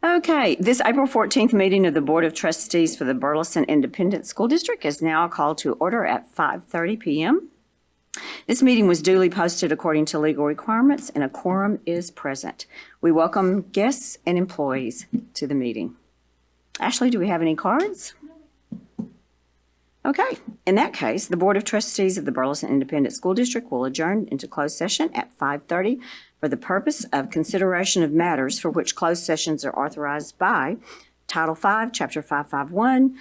Okay, this April 14th meeting of the Board of Trustees for the Burleson Independent School District is now called to order at 5:30 p.m. This meeting was duly posted according to legal requirements, and a quorum is present. We welcome guests and employees to the meeting. Ashley, do we have any cards? Okay, in that case, the Board of Trustees of the Burleson Independent School District will adjourn into closed session at 5:30 for the purpose of consideration of matters for which closed sessions are authorized by Title V, Chapter 551,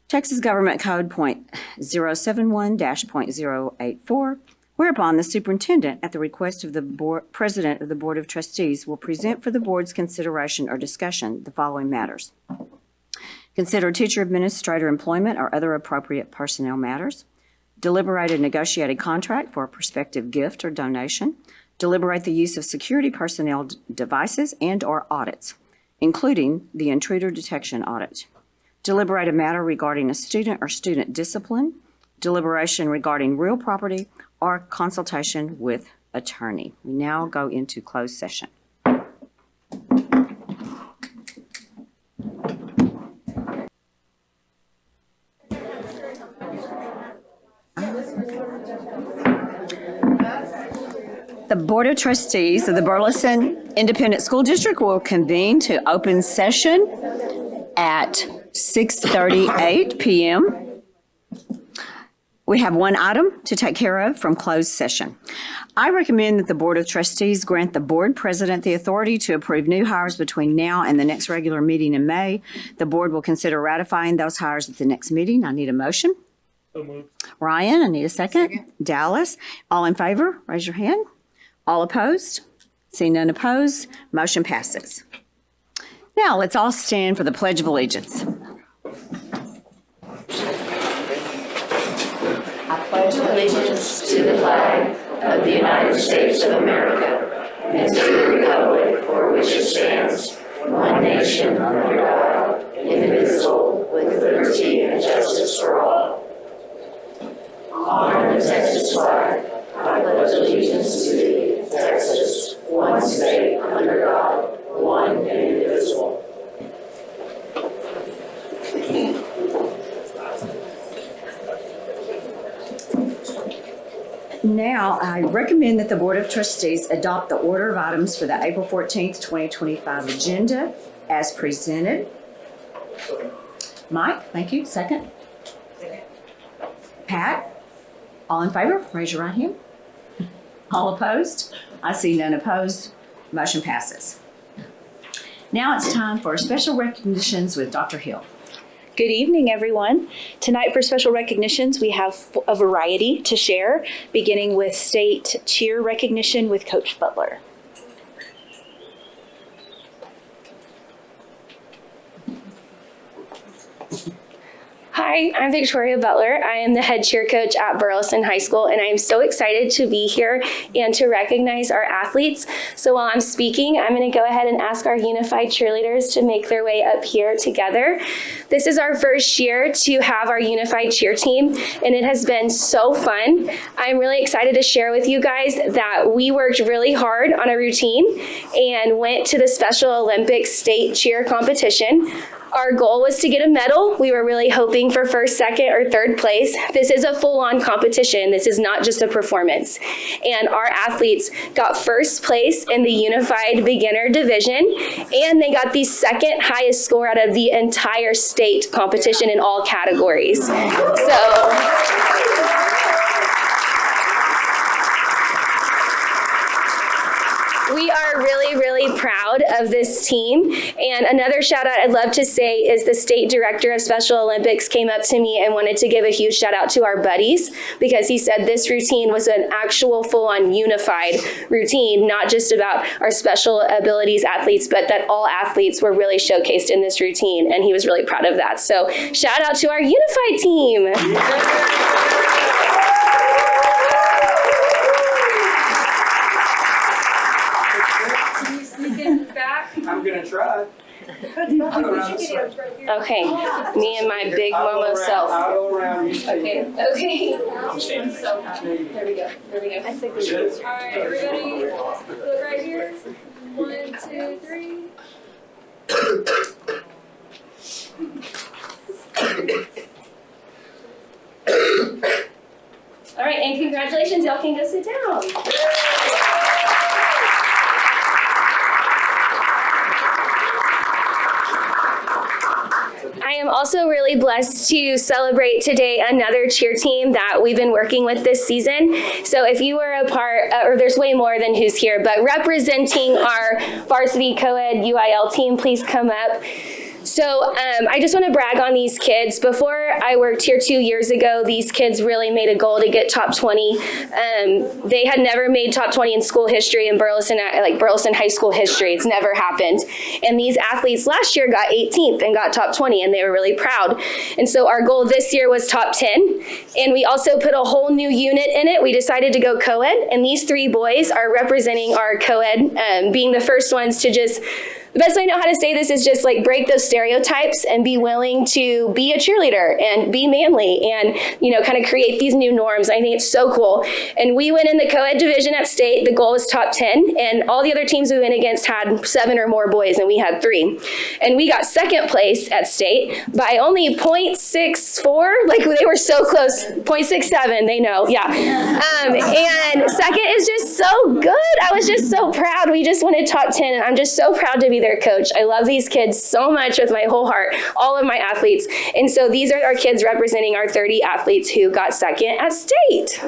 Texas Government Code .071-.084, whereupon the superintendent, at the request of the president of the Board of Trustees, will present for the board's consideration or discussion the following matters. Consider teacher administrator employment or other appropriate personnel matters. Deliberate a negotiated contract for a prospective gift or donation. Deliberate the use of security personnel devices and/or audits, including the intruder detection audit. Deliberate a matter regarding a student or student discipline. Deliberation regarding real property or consultation with attorney. We now go into closed session. The Board of Trustees of the Burleson Independent School District will convene to open session at 6:38 p.m. We have one item to take care of from closed session. I recommend that the Board of Trustees grant the board president the authority to approve new hires between now and the next regular meeting in May. The board will consider ratifying those hires at the next meeting. I need a motion. So moved. Ryan, I need a second. Dallas, all in favor, raise your hand. All opposed? Seeing none opposed, motion passes. Now, let's all stand for the Pledge of Allegiance. I pledge allegiance to the flag of the United States of America and to the republic for which it stands, one nation under God, indivisible, with liberty and justice for all. Honor the Texas flag. I pledge allegiance to thee, Texas, one state under God, one and indivisible. Now, I recommend that the Board of Trustees adopt the order of items for the April 14th, 2025 agenda as presented. Mike, thank you. Second. Pat, all in favor? Raise your right hand. All opposed? I see none opposed. Motion passes. Now it's time for special recognitions with Dr. Hill. Good evening, everyone. Tonight for special recognitions, we have a variety to share, beginning with state cheer recognition with Coach Butler. Hi, I'm Victoria Butler. I am the head cheer coach at Burleson High School, and I am so excited to be here and to recognize our athletes. So while I'm speaking, I'm going to go ahead and ask our unified cheerleaders to make their way up here together. This is our first year to have our unified cheer team, and it has been so fun. I'm really excited to share with you guys that we worked really hard on a routine and went to the Special Olympics state cheer competition. Our goal was to get a medal. We were really hoping for first, second, or third place. This is a full-on competition. This is not just a performance. And our athletes got first place in the unified beginner division, and they got the second highest score out of the entire state competition in all categories. We are really, really proud of this team. And another shout out I'd love to say is the state director of Special Olympics came up to me and wanted to give a huge shout out to our buddies, because he said this routine was an actual full-on unified routine, not just about our special abilities athletes, but that all athletes were really showcased in this routine. And he was really proud of that. So shout out to our unified team. I'm gonna try. Okay, me and my big Momo self. I'll go around. Okay. I'm standing. There we go. I think we Good. All right, everybody, look right here. 1, 2, 3. All right, and congratulations, y'all can go sit down. I am also really blessed to celebrate today another cheer team that we've been working with this season. So if you were a part, or there's way more than who's here, but representing our varsity co-ed UIL team, please come up. So I just want to brag on these kids. Before I worked here 2 years ago, these kids really made a goal to get top 20. They had never made top 20 in school history in Burleson High School history. It's never happened. And these athletes last year got 18th and got top 20, and they were really proud. And so our goal this year was top 10. And we also put a whole new unit in it. We decided to go co-ed, and these 3 boys are representing our co-ed, being the first ones to just, the best way I know how to say this is just like break those stereotypes and be willing to be a cheerleader and be manly and, you know, kind of create these new norms. I think it's so cool. And we went in the co-ed division at state. The goal was top 10, and all the other teams we went against had 7 or more boys, and we had 3. And we got second place at state by only 0.64. Like, they were so close. 0.67, they know, yeah. And second is just so good. I was just so proud. We just wanted top 10, and I'm just so proud to be their coach. I love these kids so much with my whole heart, all of my athletes. And so these are our kids representing our 30 athletes who got second at state.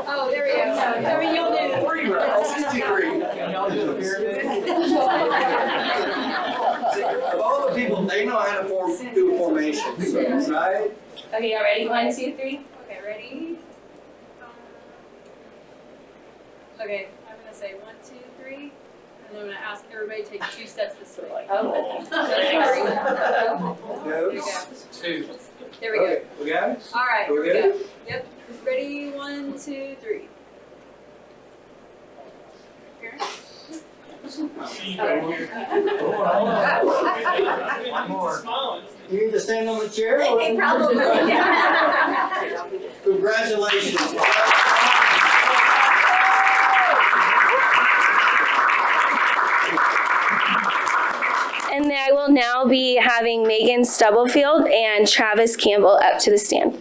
Oh, there we go. I mean, you'll do 3 rows. Of all the people, they know how to do formations, right? Okay, y'all ready? 1, 2, 3. Okay, ready? Okay, I'm gonna say 1, 2, 3, and then I'm gonna ask everybody to take 2 steps this way. Oh. There we go. 2. There we go. Okay, we got it? All right, We here we good? go. Yep. Ready? 1, 2, 3. Here. You need to stand on the chair? Probably. Congratulations. And I will now be having Megan Stubblefield and Travis Campbell up to the stand.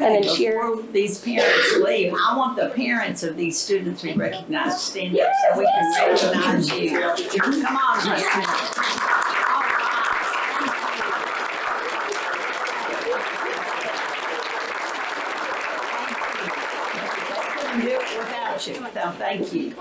And then cheer. Before these parents leave, I want the parents of these students we recognize to stand up so we can recognize you. Come on, parents. Couldn't do it without you, so thank you.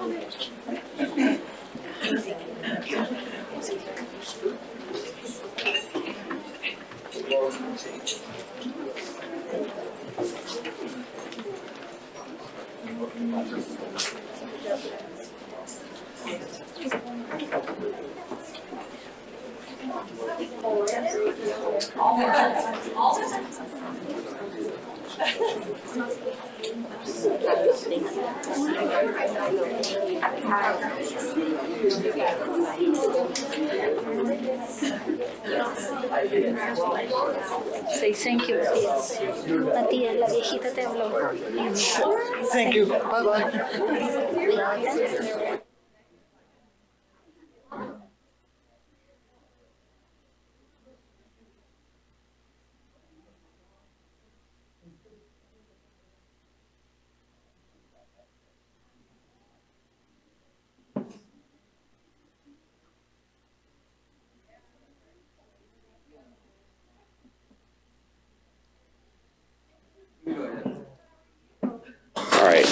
Say thank you, please. La tía, la viejita te habló. Thank you. Bye-bye. All right.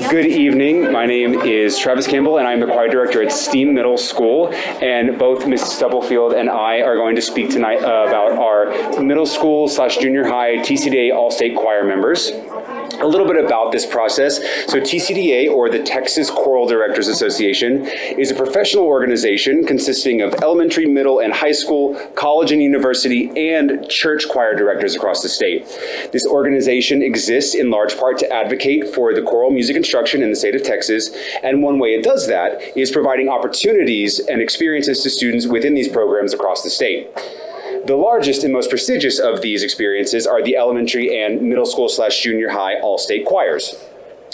Good evening. My name is Travis Campbell, and I'm the choir director at Steam Middle School. And both Ms. Stubblefield and I are going to speak tonight about our middle school / junior high TCDA All-State choir members. A little bit about this process. So TCDA, or the Texas Choral Directors Association, is a professional organization consisting of elementary, middle, and high school, college and university, and church choir directors across the state. This organization exists in large part to advocate for the choral music instruction in the state of Texas, and one way it does that is providing opportunities and experiences to students within these programs across the state. The largest and most prestigious of these experiences are the elementary and middle school/junior high all-state choirs.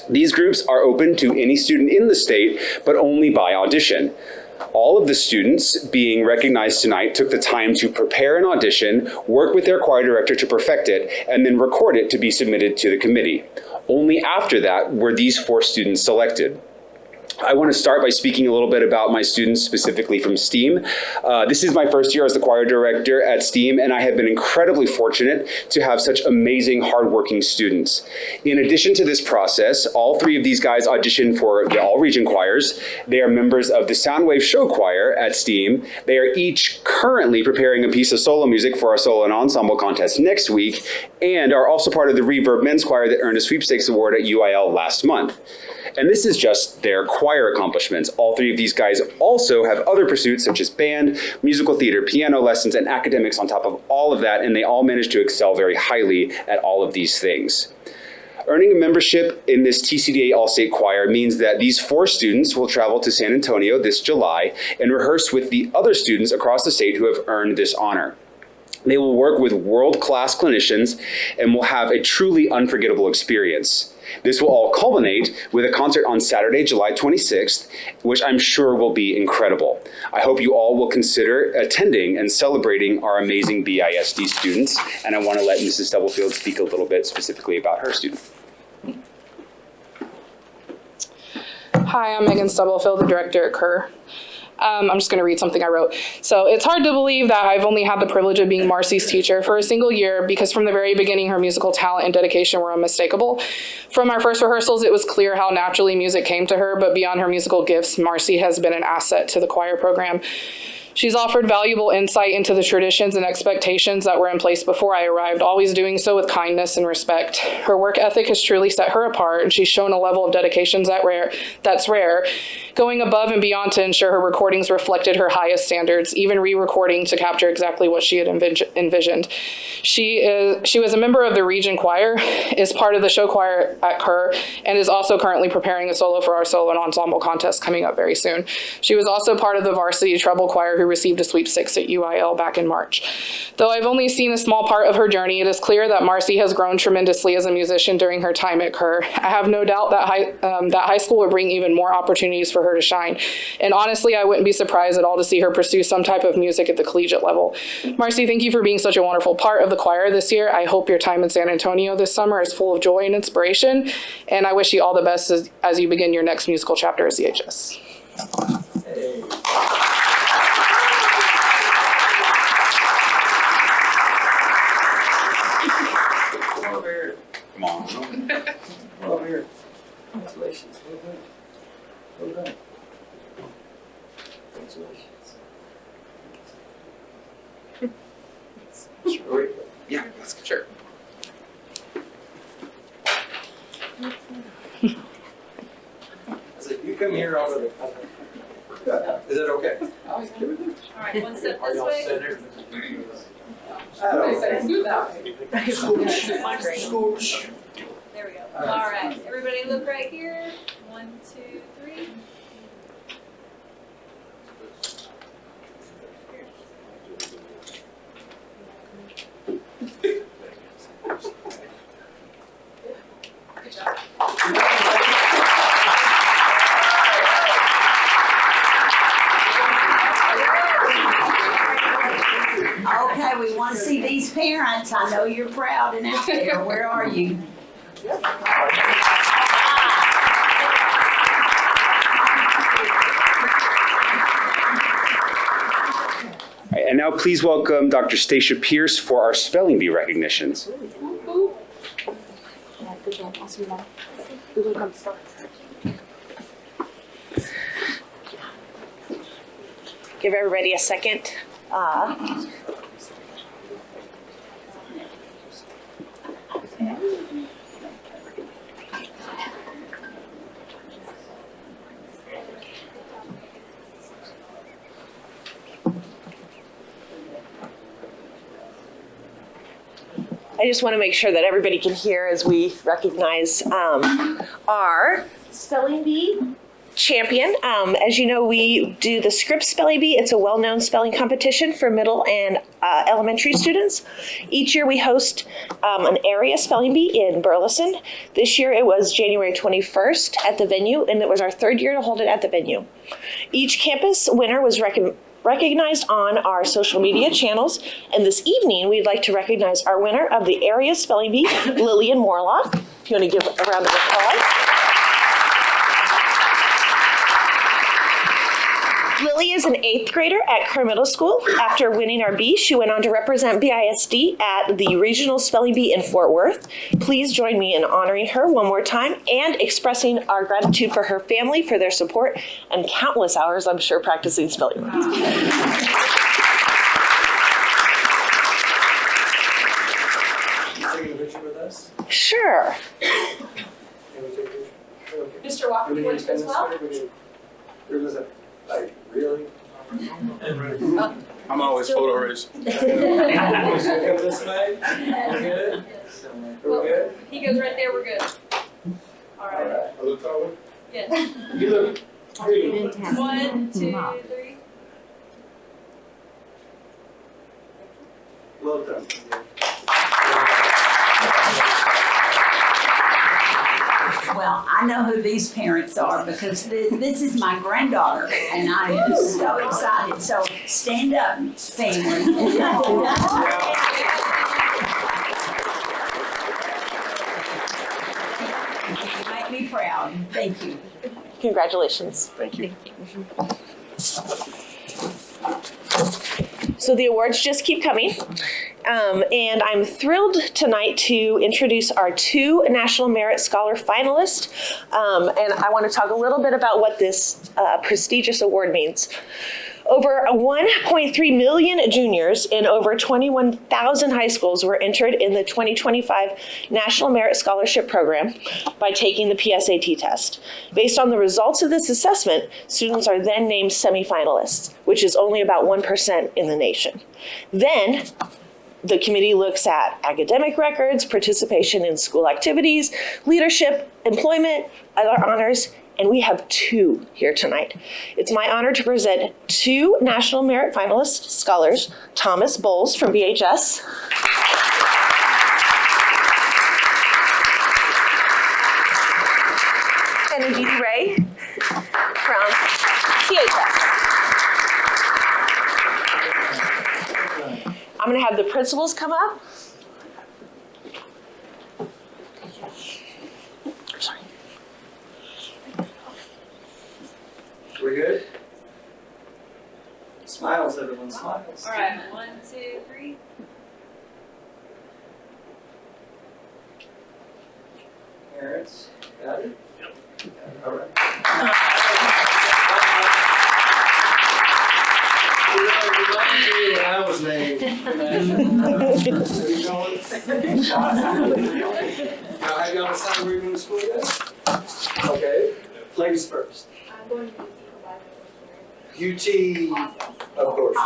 These groups are open to any student in the state, but only by audition. All of the students being recognized tonight took the time to prepare an audition, work with their choir director to perfect it, and then record it to be submitted to the committee. Only after that were these 4 students selected. I want to start by speaking a little bit about my students specifically from STEAM. This is my first year as the choir director at STEAM, and I have been incredibly fortunate to have such amazing, hardworking students. In addition to this process, all 3 of these guys auditioned for the all-region choirs. They are members of the Soundwave Show Choir at STEAM. They are each currently preparing a piece of solo music for our solo and ensemble contest next week, and are also part of the Reverb Men's Choir that earned a sweepstakes award at UIL last month. And this is just their choir accomplishments. All 3 of these guys also have other pursuits such as band, musical theater, piano lessons, and academics on top of all of that, and they all manage to excel very highly at all of these things. Earning a membership in this TCDA All-State Choir means that these 4 students will travel to San Antonio this July and rehearse with the other students across the state who have earned this honor. They will work with world-class clinicians and will have a truly unforgettable experience. This will all culminate with a concert on Saturday, July 26th, which I'm sure will be incredible. I hope you all will consider attending and celebrating our amazing BISD students, and I want to let Mrs. Stubblefield speak a little bit specifically about her student. Hi, I'm Megan Stubblefield, the director at Kerr. I'm just going to read something I wrote. So it's hard to believe that I've only had the privilege of being Marcy's teacher for a single year, because from the very beginning, her musical talent and dedication were unmistakable. From our first rehearsals, it was clear how naturally music came to her, but beyond her musical gifts, Marcy has been an asset to the choir program. She's offered valuable insight into the traditions and expectations that were in place before I arrived, always doing so with kindness and respect. Her work ethic has truly set her apart, and she's shown a level of dedication that's rare, going above and beyond to ensure her recordings reflected her highest standards, even re-recording to capture exactly what she had envisioned. She was a member of the Region Choir, is part of the show choir at Kerr, and is also currently preparing a solo for our solo and ensemble contest coming up very soon. She was also part of the varsity treble choir who received a sweepstakes at UIL back in March. Though I've only seen a small part of her journey, it is clear that Marcy has grown tremendously as a musician during her time at Kerr. I have no doubt that high school will bring even more opportunities for her to shine. And honestly, I wouldn't be surprised at all to see her pursue some type of music at the collegiate level. Marcy, thank you for being such a wonderful part of the choir this year. I hope your time in San Antonio this summer is full of joy and inspiration. And I wish you all the best as you begin your next musical chapter at CHS. Come on. Over here. Congratulations. Well done. Congratulations. Sure. Yeah, that's good. Sure. I said, you come here over the. Is that okay? All right, one step this way. There we go. All right, everybody look right here. 1, 2, 3. Good job. Okay, we want to see these parents. I know you're proud and out there. Where are you? All right, and now please welcome Dr. Stacia Pierce for our spelling bee recognitions. Good job. Awesome. Who will come start? Give everybody a second. I just want to make sure that everybody can hear as we recognize our spelling bee champion. As you know, we do the Scripps Spelling Bee. It's a well-known spelling competition for middle and elementary students. Each year we host an area spelling bee in Burleson. This year it was January 21st at the venue, and it was our third year to hold it at the venue. Each campus winner was recognized on our social media channels, and this evening we'd like to recognize our winner of the area spelling bee, Lillian Morlock. If you want to give a round of applause. Lily is an 8th grader at Kerr Middle School. After winning our bee, she went on to represent BISD at the Regional Spelling Bee in Fort Worth. Please join me in honoring her one more time and expressing our gratitude for her family, for their support, and countless hours, I'm sure, practicing spelling words. Taking a picture with us? Sure. Can we take a picture? Okay. Mr. Walker, you want to as well? There was a, like, really? I'm always photo ready. Come this way? We're good? Are we good? He goes right there, we're good. All All right. right. I look forward. Yes. You look. 1, 2, 3. Well done. Well, I know who these parents are because this is my granddaughter and I'm just so excited. So stand up, family. You make me proud. Thank you. Congratulations. Thank you. So the awards just keep coming. And I'm thrilled tonight to introduce our 2 National Merit Scholar finalists. And I want to talk a little bit about what this prestigious award means. Over 1.3 million juniors in over 21,000 high schools were entered in the 2025 National Merit Scholarship Program by taking the PSAT test. Based on the results of this assessment, students are then named semifinalists, which is only about 1% in the nation. Then, the committee looks at academic records, participation in school activities, leadership, employment, other honors, and we have 2 here tonight. It's my honor to present 2 National Merit Finalist scholars, Thomas Bowles from BHS. And Aditi Ray from CHS. I'm gonna have the principals come up. Sorry. We good? Smiles, everyone smiles. All right. 1, 2, 3. Parents, got it? Yep. All right. When I was named. Now, have y'all decided where you're going to school yet? Okay, ladies first. I'm going to be UT, of course.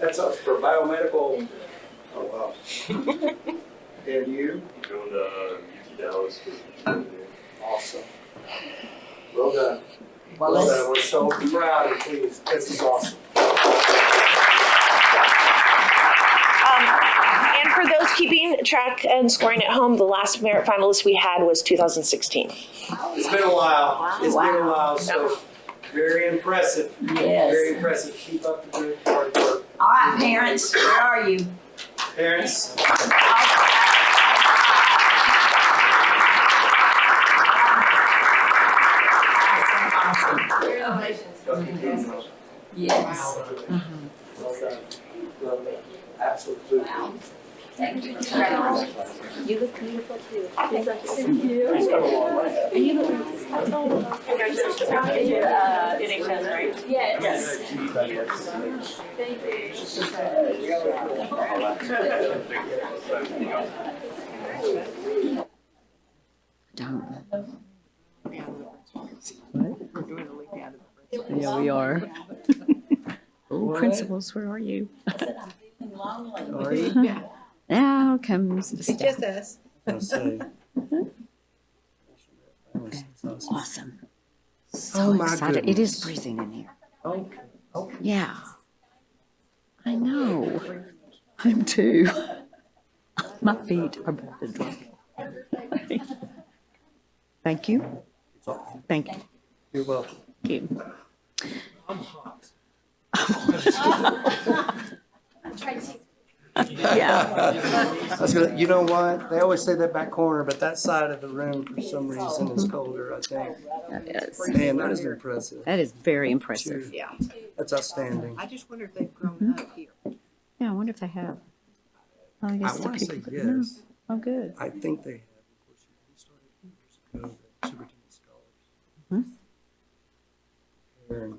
That's us for biomedical. Oh, wow. And you? Going to UT Dallas. Awesome. Well done. Well, Well let's, done. We're so proud and pleased. This is awesome. And for those keeping track and scoring at home, the last merit finalist we had was 2016. It's been a while. It's been a while, so very impressive. Yes. Very impressive. Keep up the good hard work. all right, parents, where are you? Parents, Yes. well done. Well done. Absolutely. Thank you. You look beautiful too. He's come a long way. NHS, right? Yes. Thank you. Don't. Yeah, we are. Oh, principals, where are you? Now comes the staff. us. Awesome. Oh, So my excited. It is goodness. freezing in here. Okay. Okay. Yeah. I know. I'm too. My feet are about to drop. Thank you. Thank you. You're welcome. Thank you. Yeah. I was gonna, you know what? They always say that back corner, but that side of the room for some reason is colder, I think. Man, that is impressive. That is very impressive. Yeah. That's outstanding. I just wonder if they've grown up here. Yeah, I wonder if they have. Oh, I yes, the want to say people that know. yes. Oh, good. I think they have. Of course, we started years ago, the superintendent scholars. Hmm? Karen.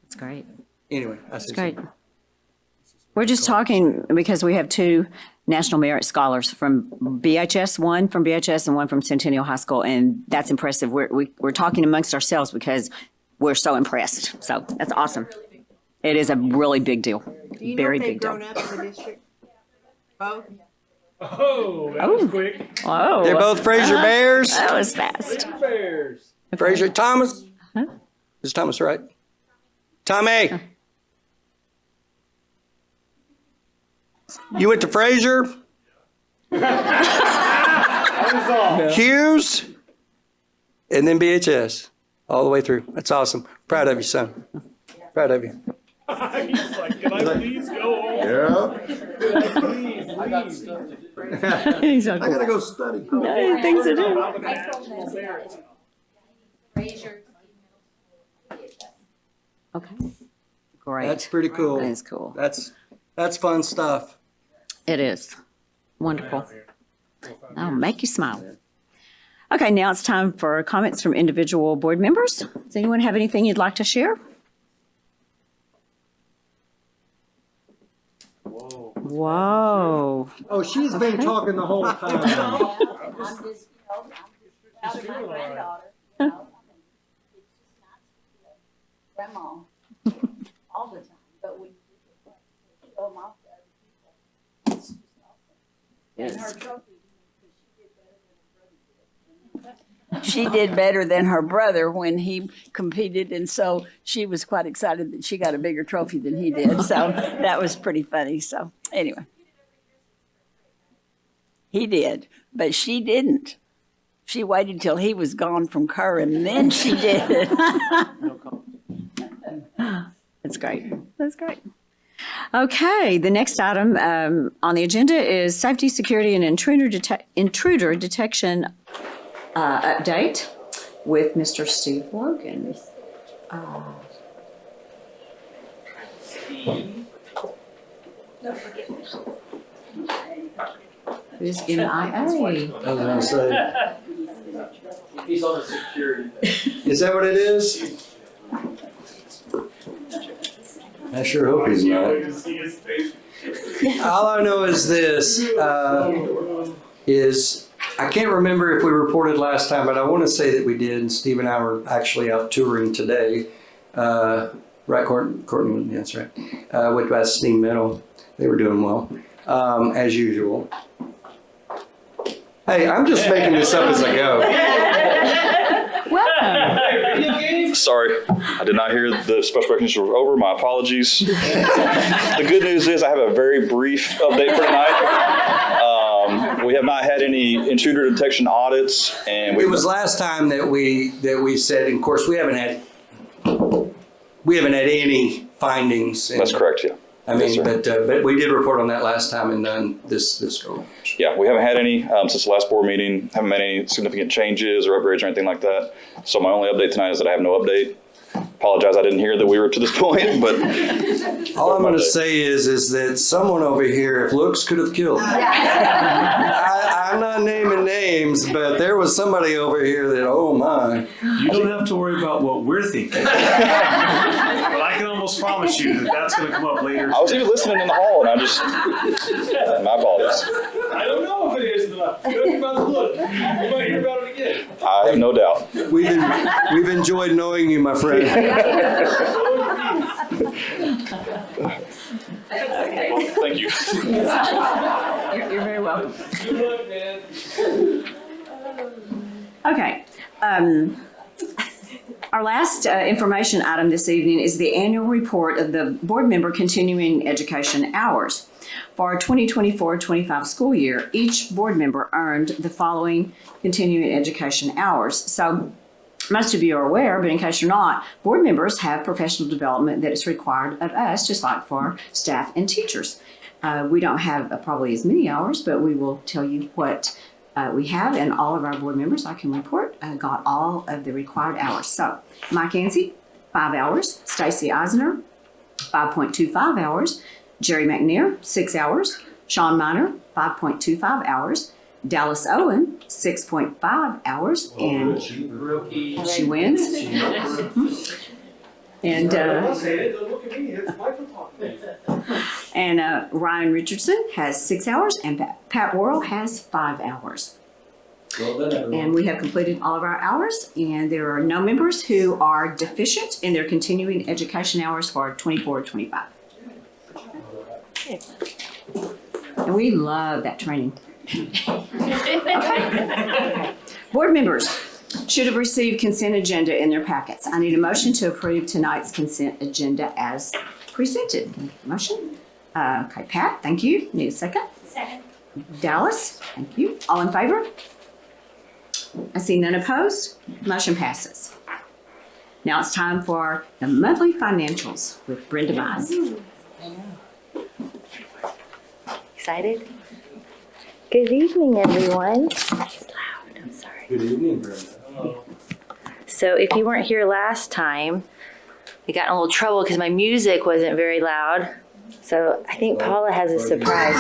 That's great. Anyway, I That's see. great. We're just talking because we have two National Merit Scholars from BHS, one from BHS and one from Centennial High School, and that's impressive. We're talking amongst ourselves because we're so impressed. So that's awesome. It is a really big deal. Do you Very know if big they've deal. grown up in the district? Both? Oh, that was quick. Oh, They're both Fraser Bears. that was fast. Bears. Fraser Thomas. Huh? Is Thomas right? Tommy. You went to Fraser? Hughes? And then BHS. All the way through. That's awesome. Proud of you, son. Proud of you. He's like, can I please go home? Yeah. I got stuff to do. I gotta go study. Things to do. I'm an actual merit. Okay. Great. That's pretty cool. That is cool. That's fun stuff. It is. Wonderful. I'll make you smile. Okay, now it's time for comments from individual board members. Does anyone have anything you'd like to share? Whoa. Oh, she's been talking the whole time. Grandma, all the time, but we show them off to other people. And her trophy, she did better than her brother when he competed, and so she was quite excited that she got a bigger trophy than he did. So that was pretty funny. So anyway, he did, but she didn't. She waited till he was gone from Kerr, and then she did it. That's great. That's great. Okay, the next item on the agenda is safety, security, and intruder detection update with Mr. Steve Logan. Who's MIA? I was gonna say. He's on the security. Is that what it is? I sure hope he's not. All I know is this, is I can't remember if we reported last time, but I want to say that we did. And Steve and I were actually out touring today. Right, Courtney? Yeah, that's right. With West Steam Meadow. They were doing well, as usual. Hey, I'm just making this up as I go. Welcome. Sorry, I did not hear the special recognition was over. My apologies. The good news is I have a very brief update for tonight. We have not had any intruder detection audits, and It was last time that we said, and of course, we haven't had any findings. That's correct, yeah. I mean, Yes, sir. but we did report on that last time, and then this go. Yeah, we haven't had any since the last board meeting. Haven't made any significant changes or upgrades or anything like that. So my only update tonight is that I have no update. Apologize, I didn't hear that we were to this point, but All I'm going to say is that someone over here, if looks could have killed. I'm not naming names, but there was somebody over here that, oh my. You don't have to worry about what we're thinking. But I can almost promise you that that's going to come up later. I was even listening in the hall, and I just my apologies. I don't know if it is, but I'm about to look. You might hear about it again. I have no doubt. We've enjoyed knowing you, my friend. Thank you. Okay. Our last information item this evening is the annual report of the board member continuing education hours. For our 2024-25 school year, each board member earned the following continuing education hours. So most of you are aware, but in case you're not, board members have professional development that is required of us, just like for staff and teachers. We don't have probably as many hours, but we will tell you what we have, and all of our board members, I can report, got all of the required hours. So Mike Ansey, 5 hours. Stacy Eisner, 5.25 hours. Jerry McNair, 6 hours. Sean Miner, 5.25 hours. Dallas Owen, 6.5 hours. And she wins. And Ryan Richardson has 6 hours, and Pat Worrell has 5 hours. Well done, everyone. And we have completed all of our hours, and there are no members who are deficient in their continuing education hours for 24-25. And we love that training. Okay. Board members should have received consent agenda in their packets. I need a motion to approve tonight's consent agenda as presented. Motion? Okay, Pat, thank you. Need a second? Second. Dallas, thank you. All in favor? I see none opposed. Motion passes. Now it's time for the monthly financials with Brenda Mize. Excited? Good evening, everyone. It's loud, I'm sorry. Good evening, Brenda. So if you weren't here last time, I got in a little trouble because my music wasn't very loud. So I think Paula has a surprise.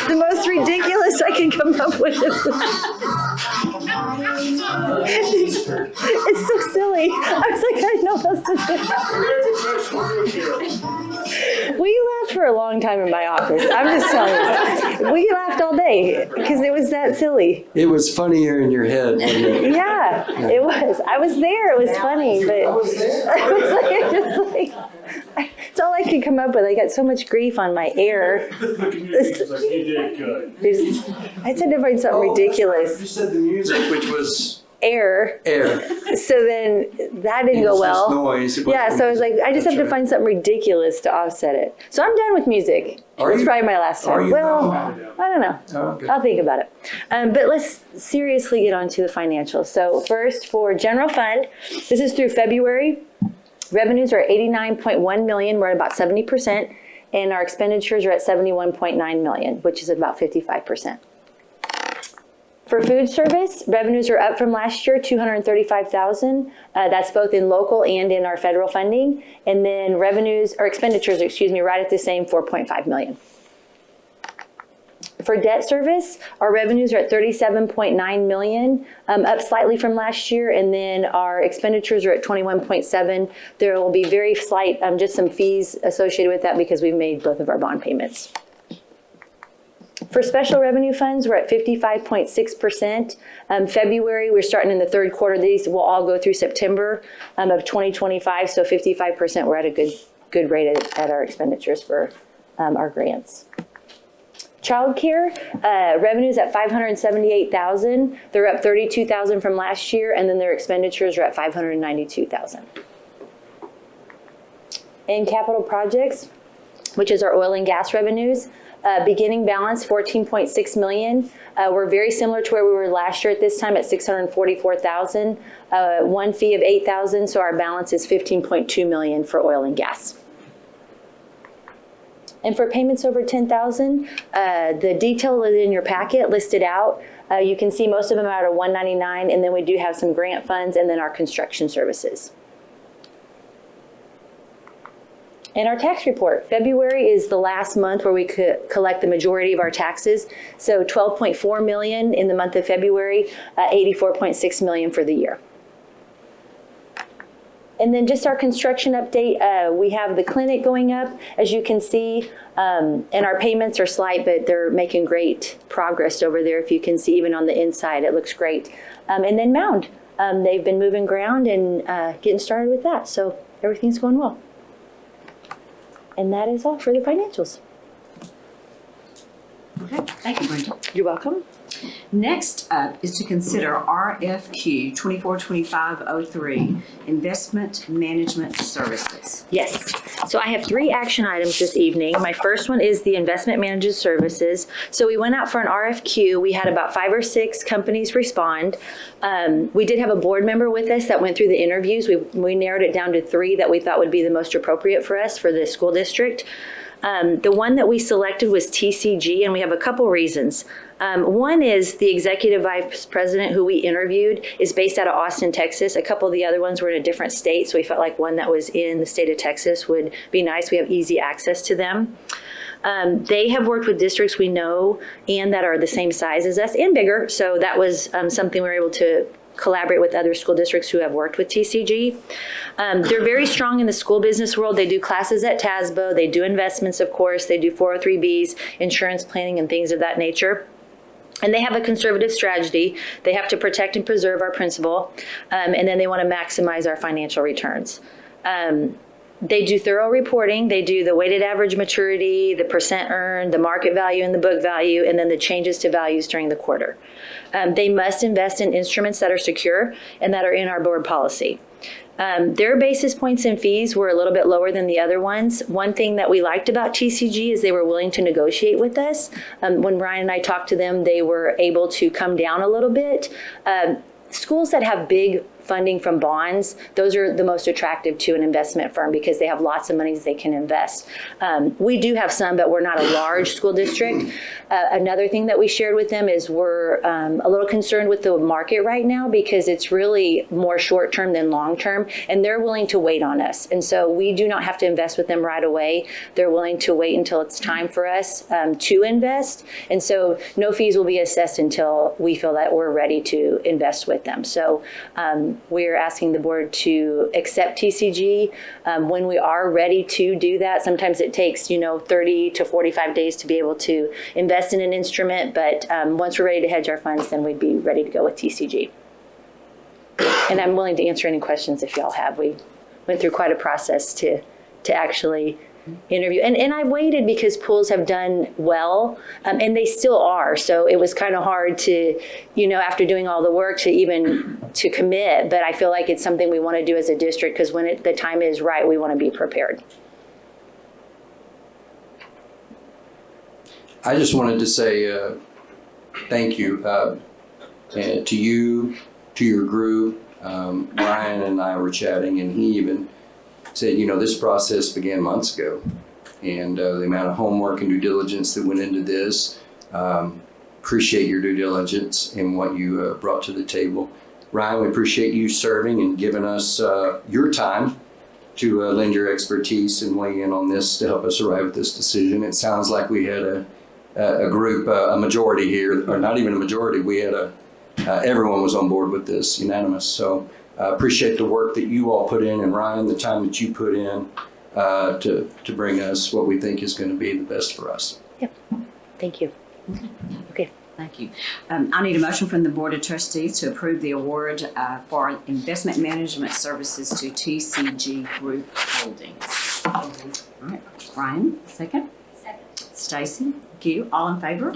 The most ridiculous I can come up with. It's so silly. I was like, I don't know what else to do. We laughed for a long time in my office. I'm just telling you. We laughed all day because it was that silly. It was funnier in your head, wasn't it? Yeah, it was. I was there. It was funny, but it's all I could come up with. I got so much grief on my air. You did good. I said to find something ridiculous. You said the music, which was Air. air. So then that didn't go well. Noise. Yeah, so I was like, I just have to find something ridiculous to offset it. So I'm done with music. It's probably my last time. Well, I don't know. Oh, okay. I'll think about it. But let's seriously get on to the financials. So first, for general fund, this is through February. Revenues are 89.1 million. We're at about 70%. And our expenditures are at 71.9 million, which is about 55%. For food service, revenues are up from last year, 235,000. That's both in local and in our federal funding. And then expenditures, right at the same, 4.5 million. For debt service, our revenues are at 37.9 million, up slightly from last year. And then our expenditures are at 21.7. There will be very slight, just some fees associated with that because we've made both of our bond payments. For special revenue funds, we're at 55.6%. February, we're starting in the third quarter. These will all go through September of 2025. So 55%, we're at a good rate at our expenditures for our grants. Childcare, revenues at 578,000. They're up 32,000 from last year, and then their expenditures are at 592,000. In capital projects, which is our oil and gas revenues, beginning balance 14.6 million. We're very similar to where we were last year at this time at 644,000. One fee of 8,000, so our balance is 15.2 million for oil and gas. And for payments over 10,000, the detail is in your packet listed out. You can see most of them are at 199, and then we do have some grant funds and then our construction services. And our tax report, February is the last month where we could collect the majority of our taxes. So 12.4 million in the month of February, 84.6 million for the year. And then just our construction update, we have the clinic going up, as you can see, and our payments are slight, but they're making great progress over there. If you can see, even on the inside, it looks great. And then Mound, they've been moving ground and getting started with that. So everything's going well. And that is all for the financials. Okay, thank you, Brenda. You're welcome. Next up is to consider RFQ 242503, Investment Management Services. Yes. So I have 3 action items this evening. My first one is the investment management services. So we went out for an RFQ. We had about 5 or 6 companies respond. We did have a board member with us that went through the interviews. We narrowed it down to 3 that we thought would be the most appropriate for us for the school district. The one that we selected was TCG, and we have a couple reasons. One is the executive vice president who we interviewed is based out of Austin, Texas. A couple of the other ones were in a different state, so we felt like one that was in the state of Texas would be nice. We have easy access to them. They have worked with districts we know and that are the same size as us and bigger, so that was something we were able to collaborate with other school districts who have worked with TCG. They're very strong in the school business world. They do classes at TASBO. They do investments, of course. They do 403Bs, insurance planning, and things of that nature. And they have a conservative strategy. They have to protect and preserve our principal, and then they want to maximize our financial returns. They do thorough reporting. They do the weighted average maturity, the percent earned, the market value and the book value, and then the changes to values during the quarter. They must invest in instruments that are secure and that are in our board policy. Their basis points and fees were a little bit lower than the other ones. One thing that we liked about TCG is they were willing to negotiate with us. When Ryan and I talked to them, they were able to come down a little bit. Schools that have big funding from bonds, those are the most attractive to an investment firm because they have lots of monies they can invest. We do have some, but we're not a large school district. Another thing that we shared with them is we're a little concerned with the market right now because it's really more short-term than long-term, and they're willing to wait on us. And so we do not have to invest with them right away. They're willing to wait until it's time for us to invest. And so no fees will be assessed until we feel that we're ready to invest with them. So we're asking the board to accept TCG when we are ready to do that. Sometimes it takes, 30 to 45 days to be able to invest in an instrument, but once we're ready to hedge our funds, then we'd be ready to go with TCG. And I'm willing to answer any questions if y'all have. We went through quite a process to actually interview. And I waited because pools have done well, and they still are. So it was kind of hard to, after doing all the work to commit. But I feel like it's something we want to do as a district because when the time is right, we want to be prepared. I just wanted to say thank you to you, to your group. Ryan and I were chatting, and he even said, this process began months ago, and the amount of homework and due diligence that went into this. Appreciate your due diligence and what you brought to the table. Ryan, we appreciate you serving and giving us your time to lend your expertise and weigh in on this to help us arrive at this decision. It sounds like we had a group, a majority here, or not even a majority. We had everyone was on board with this, unanimous. So appreciate the work that you all put in, and Ryan, the time that you put in to bring us what we think is going to be the best for us. Yep. Thank you. Okay. Thank you. I need a motion from the Board of Trustees to approve the award for investment management services to TCG Group Holdings. All right. Ryan, second. Second. Stacy, thank you. All in favor?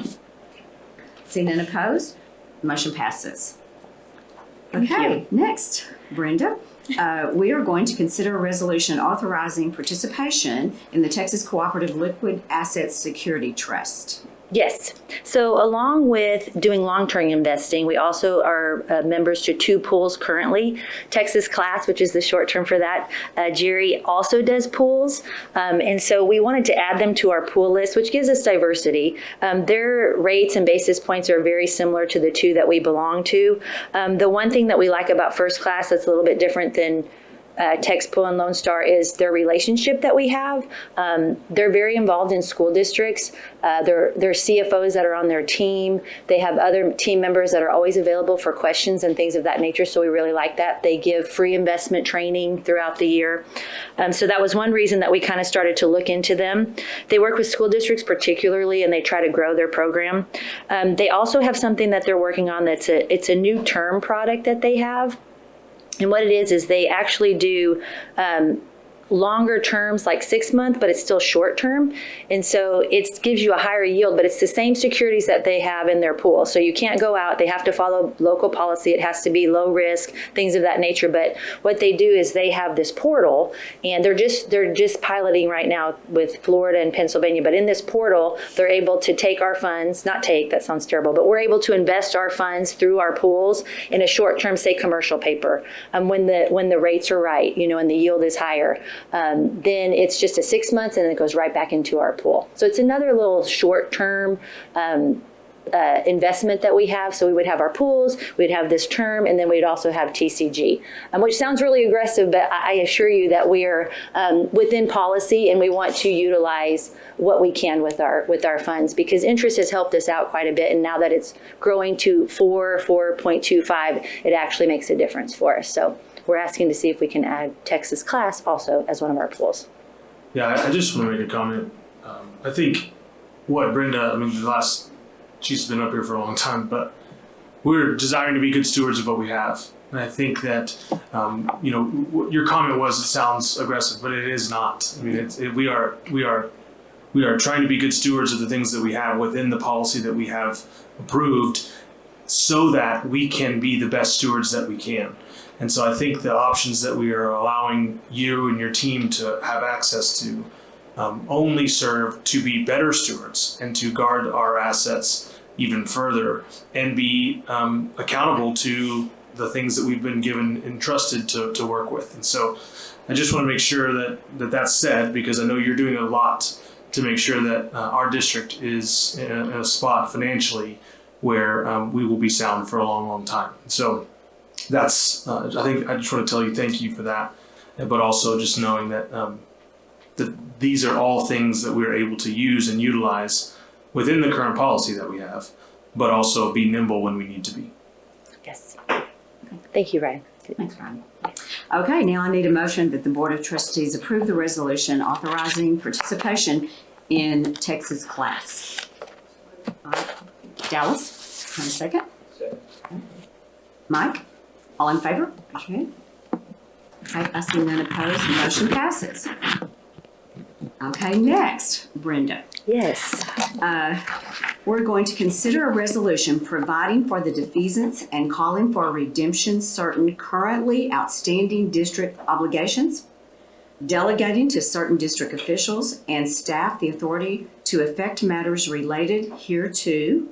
Seeing none opposed? Motion passes. Okay, next, Brenda. We are going to consider a resolution authorizing participation in the Texas Cooperative Liquid Assets Security Trust. Yes. So along with doing long-term investing, we also are members to 2 pools currently. Texas Class, which is the short term for that. Jerry also does pools. And so we wanted to add them to our pool list, which gives us diversity. Their rates and basis points are very similar to the 2 that we belong to. The one thing that we like about First Class that's a little bit different than TexPool and Lone Star is their relationship that we have. They're very involved in school districts. They're CFOs that are on their team. They have other team members that are always available for questions and things of that nature, so we really like that. They give free investment training throughout the year. So that was one reason that we kind of started to look into them. They work with school districts particularly, and they try to grow their program. They also have something that they're working on it's a new term product that they have. And what it is they actually do longer terms, like 6 month, but it's still short term. And so it gives you a higher yield, but it's the same securities that they have in their pool. So you can't go out, they have to follow local policy. It has to be low risk, things of that nature. But what they do is they have this portal, and they're just piloting right now with Florida and Pennsylvania. But in this portal, they're able to take our funds, not take, that sounds terrible, but we're able to invest our funds through our pools in a short term, say commercial paper, when the rates are right, and the yield is higher. Then it's just a 6 months and then it goes right back into our pool. So it's another little short-term investment that we have. So we would have our pools, we'd have this term, and then we'd also have TCG, which sounds really aggressive, but I assure you that we are within policy, and we want to utilize what we can with our funds, because interest has helped us out quite a bit. And now that it's growing to 4.25, it actually makes a difference for us. So we're asking to see if we can add Texas Class also as one of our pools. Yeah, I just want to make a comment. I think what Brenda, she's been up here for a long time, but we're desiring to be good stewards of what we have. And I think that, your comment was, it sounds aggressive, but it is not. I mean, we are trying to be good stewards of the things that we have within the policy that we have approved, so that we can be the best stewards that we can. And so I think the options that we are allowing you and your team to have access to only serve to be better stewards and to guard our assets even further and be accountable to the things that we've been entrusted to work with. And so I just want to make sure that that's said, because I know you're doing a lot to make sure that our district is in a spot financially where we will be sound for a long, long time. So that's, I just want to tell you thank you for that, but also just knowing that that these are all things that we're able to use and utilize within the current policy that we have, but also be nimble when we need to be. Yes. Thank you, Ryan. Thanks, Ryan. Okay, now I need a motion that the Board of Trustees approve the resolution authorizing participation in Texas Class. All right. Dallas, 1 second. Mike, all in favor? Raise your hand. Okay, I see none opposed, the motion passes. Okay, next, Brenda. Yes. We're going to consider a resolution providing for the defeasance and calling for redemption certain currently outstanding district obligations, delegating to certain district officials and staff the authority to effect matters related hereto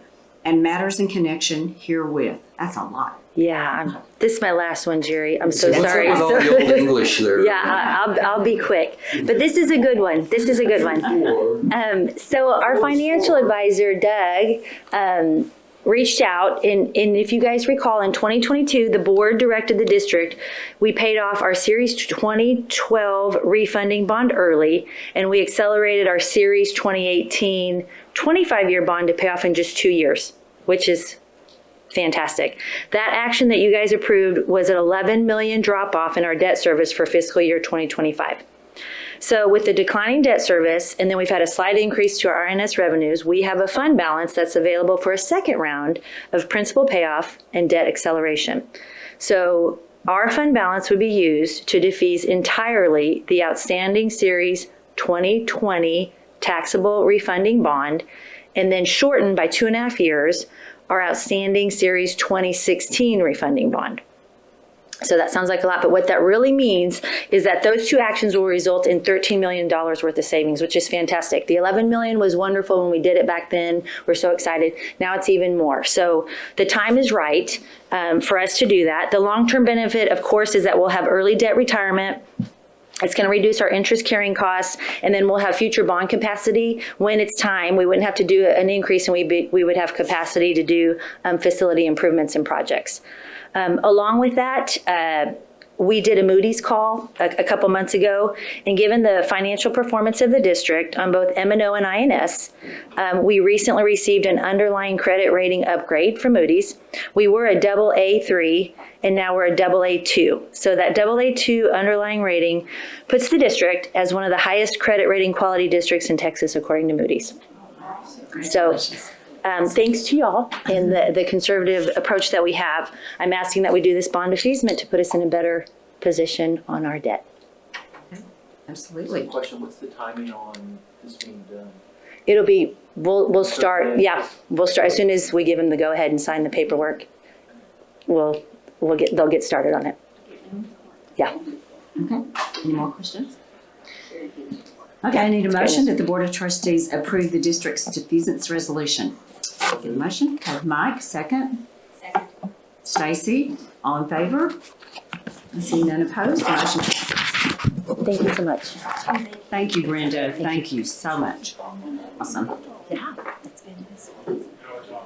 and matters in connection herewith. That's a lot. Yeah, this is my last one, Jerry. I'm so sorry. What's up with all the old English there? Yeah, I'll be quick. But this is a good one. So our financial advisor, Doug, reached out, and if you guys recall, in 2022, the board directed the district, we paid off our Series 2012 refunding bond early, and we accelerated our Series 2018 25-year bond to pay off in just 2 years, which is fantastic. That action that you guys approved was an $11 million drop off in our debt service for fiscal year 2025. So with the declining debt service, and then we've had a slight increase to our INS revenues, we have a fund balance that's available for a second round of principal payoff and debt acceleration. So our fund balance would be used to defease entirely the outstanding Series 2020 taxable refunding bond, and then shorten by 2.5 years our outstanding Series 2016 refunding bond. So that sounds like a lot, but what that really means is that those two actions will result in $13 million worth of savings, which is fantastic. The $11 million was wonderful when we did it back then. We're so excited. Now it's even more. So the time is right for us to do that. The long-term benefit, of course, is that we'll have early debt retirement. It's going to reduce our interest carrying costs, and then we'll have future bond capacity when it's time. We wouldn't have to do an increase, and we would have capacity to do facility improvements and projects. Along with that, we did a Moody's call a couple months ago, and given the financial performance of the district on both M&O and INS, we recently received an underlying credit rating upgrade from Moody's. We were a AA3, and now we're a AA2. So that AA2 underlying rating puts the district as one of the highest credit rating quality districts in Texas, according to Moody's. So thanks to y'all and the conservative approach that we have, I'm asking that we do this bond defeasance to put us in a better position on our debt. Absolutely. Question, what's the timing on this being done? It'll be, we'll start, yeah, we'll start, as soon as we give them the go-ahead and sign the paperwork, they'll get started on it. Yeah. Okay, any more questions? Okay, I need a motion that the Board of Trustees approve the district's defeasance resolution. Motion, have Mike, second. Second. Stacy, all in favor? I see none opposed, the motion passes. Thank you so much. Thank you, Brenda, thank you so much. Awesome. Yeah.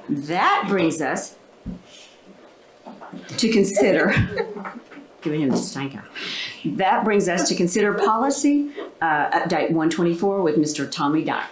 That brings us to consider, giving him the stank eye. That brings us to consider policy update 124 with Mr. Tommy Dye.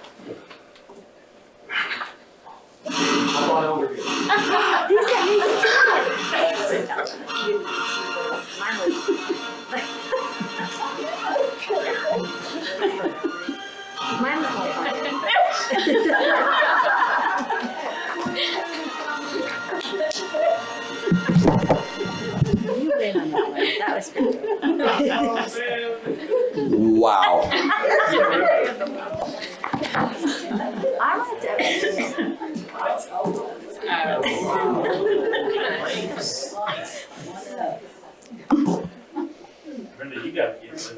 That was pretty good. Wow. I liked it. Brenda, you got to get this.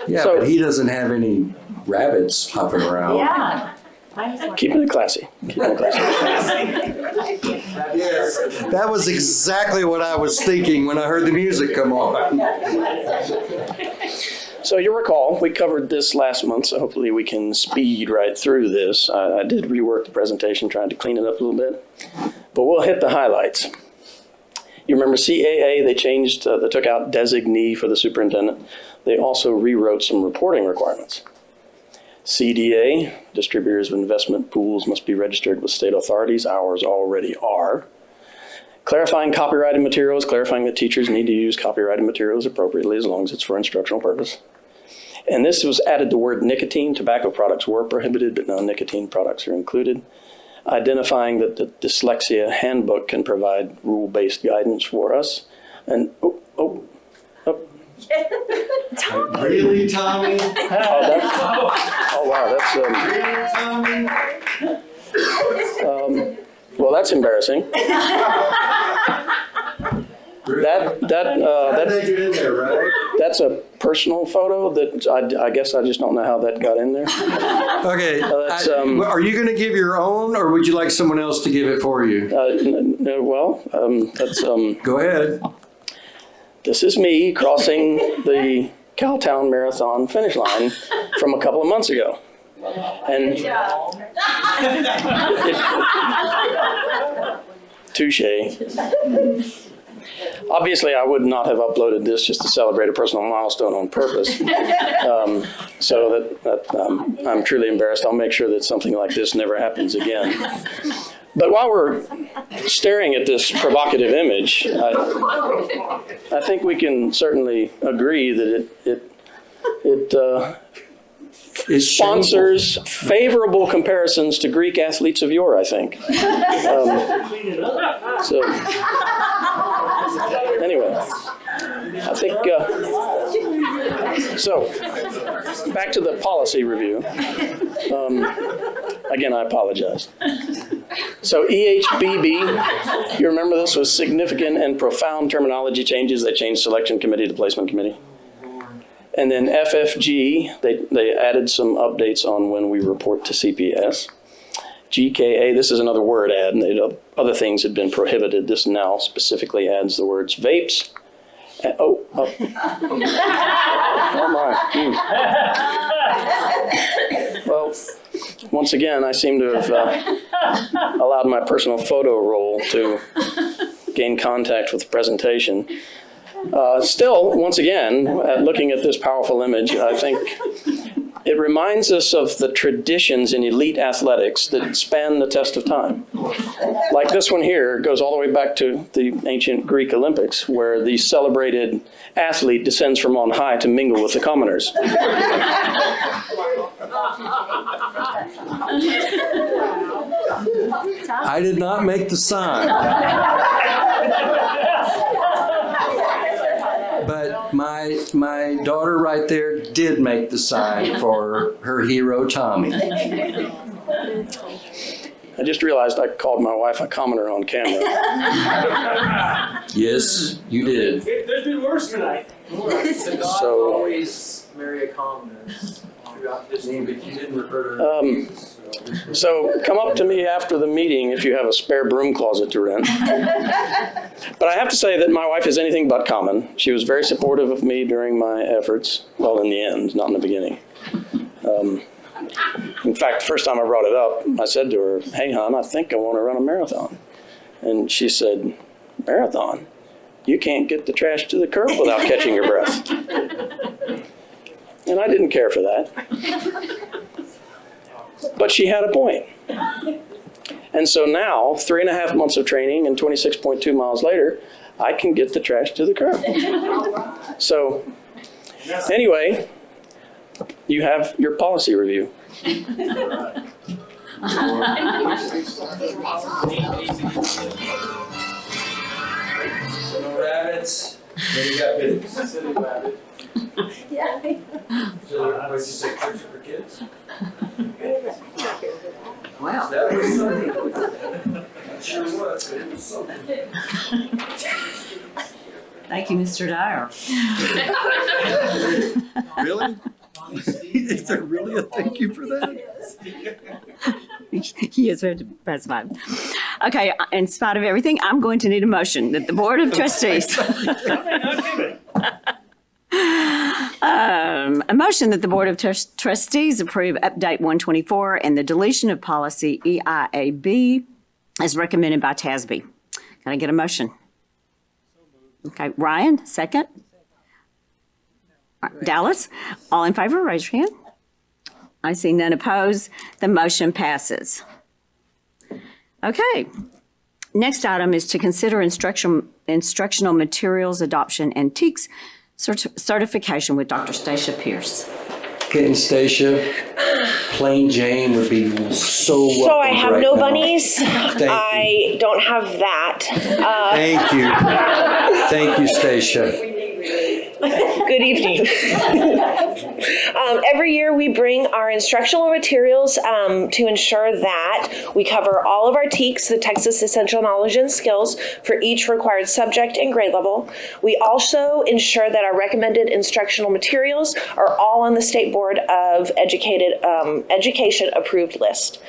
Yeah, but he doesn't have any rabbits hopping around. Yeah. Keeping it classy. Keeping it classy. Yes, that was exactly what I was thinking when I heard the music come on. So you'll recall, we covered this last month, so hopefully we can speed right through this. I did rework the presentation, trying to clean it up a little bit, but we'll hit the highlights. You remember CAA, they changed, they took out designee for the superintendent. They also rewrote some reporting requirements. CDA, distributors of investment pools must be registered with state authorities. Ours already are. Clarifying copyrighted materials, clarifying that teachers need to use copyrighted materials appropriately as long as it's for instructional purpose. And this was added the word nicotine. Tobacco products were prohibited, but now nicotine products are included. Identifying that the dyslexia handbook can provide rule-based guidance for us. And, Really, Tommy? Oh, wow, that's, well, that's embarrassing. That's a personal photo that I guess I just don't know how that got in there. Okay, are you going to give your own, or would you like someone else to give it for you? Go ahead. This is me crossing the Cowtown Marathon finish line from a couple of months ago. And touche. Obviously, I would not have uploaded this just to celebrate a personal milestone on purpose. I'm truly embarrassed. I'll make sure that something like this never happens again. But while we're staring at this provocative image, I think we can certainly agree that it sponsors favorable comparisons to Greek athletes of yore, I think. So anyway, I think, so back to the policy review. Again, I apologize. So EHBB, you remember this was significant and profound terminology changes. They changed selection committee to placement committee. And then FFG, they added some updates on when we report to CPS. GKA, this is another word add, and other things had been prohibited. This now specifically adds the words vapes. Oh my. Well, once again, I seem to have allowed my personal photo roll to gain contact with the presentation. Still, once again, looking at this powerful image, I think it reminds us of the traditions in elite athletics that span the test of time. Like this one here goes all the way back to the ancient Greek Olympics, where the celebrated athlete descends from on high to mingle with the commoners. I did not make the sign. But My daughter right there did make the sign for her hero, Tommy. I just realized I called my wife a commoner on camera. Yes, you did. There's been worse tonight. So, always marry a commoner throughout this name, but you didn't refer to her. so come up to me after the meeting if you have a spare broom closet to rent. But I have to say that my wife is anything but common. She was very supportive of me during my efforts. Well, in the end, not in the beginning. In fact, the first time I brought it up, I said to her, "Hey, hon, I think I want to run a marathon." And she said, "Marathon? You can't get the trash to the curb without catching your breath." And I didn't care for that. But she had a point. And so now, 3.5 months of training and 26.2 miles later, I can get the trash to the curb. So anyway, you have your policy review. So no rabbits. Then you got business. Silly rabbit. Yeah. So what did you say, church for kids? Wow. That was something. It sure was, but it was something. Thank you, Mr. Dyer. Really? Is there really a thank you for that? Yes, that's fine. Okay, in spite of everything, I'm going to need a motion that the Board of Trustees. A motion that the Board of Trustees approve Update 124 and the deletion of policy EIAB as recommended by TASB. Can I get a motion? Okay, Ryan, second. Dallas, all in favor, raise your hand. I see none opposed. The motion passes. Okay. Next item is to consider instructional materials adoption and TEKS certification with Dr. Stacia Pierce. Okay, and Stacia, plain Jane would be so welcome. So I have right no now. bunnies. Thank you. I don't have that. Thank you. Thank you, Stacia. Good evening. Every year we bring our instructional materials to ensure that we cover all of our TEKS, the Texas Essential Knowledge and Skills, for each required subject and grade level. We also ensure that our recommended instructional materials are all on the State Board of Education approved list.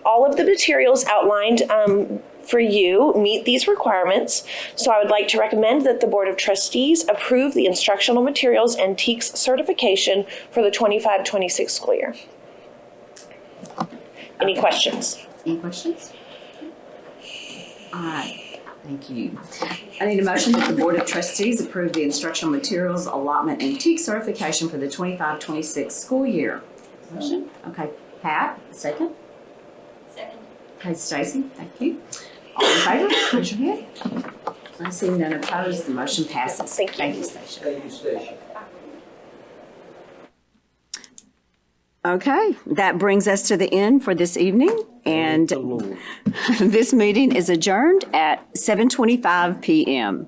All of the materials outlined for you meet these requirements, so I would like to recommend that the Board of Trustees approve the instructional materials and TEKS certification for the 25-26 school year. Any questions? Any questions? All right, thank you. I need a motion that the Board of Trustees approve the instructional materials allotment and TEKS certification for the 25-26 school year. Motion? Okay, Pat, second? Second. Okay, Stacy, thank you. All in favor, raise your hand. I see none opposed, the motion passes. Thank you. Thank you, Stacia. Thank you, Stacia. Okay, that brings us to the end for this evening, and this meeting is adjourned at 7:25 p.m.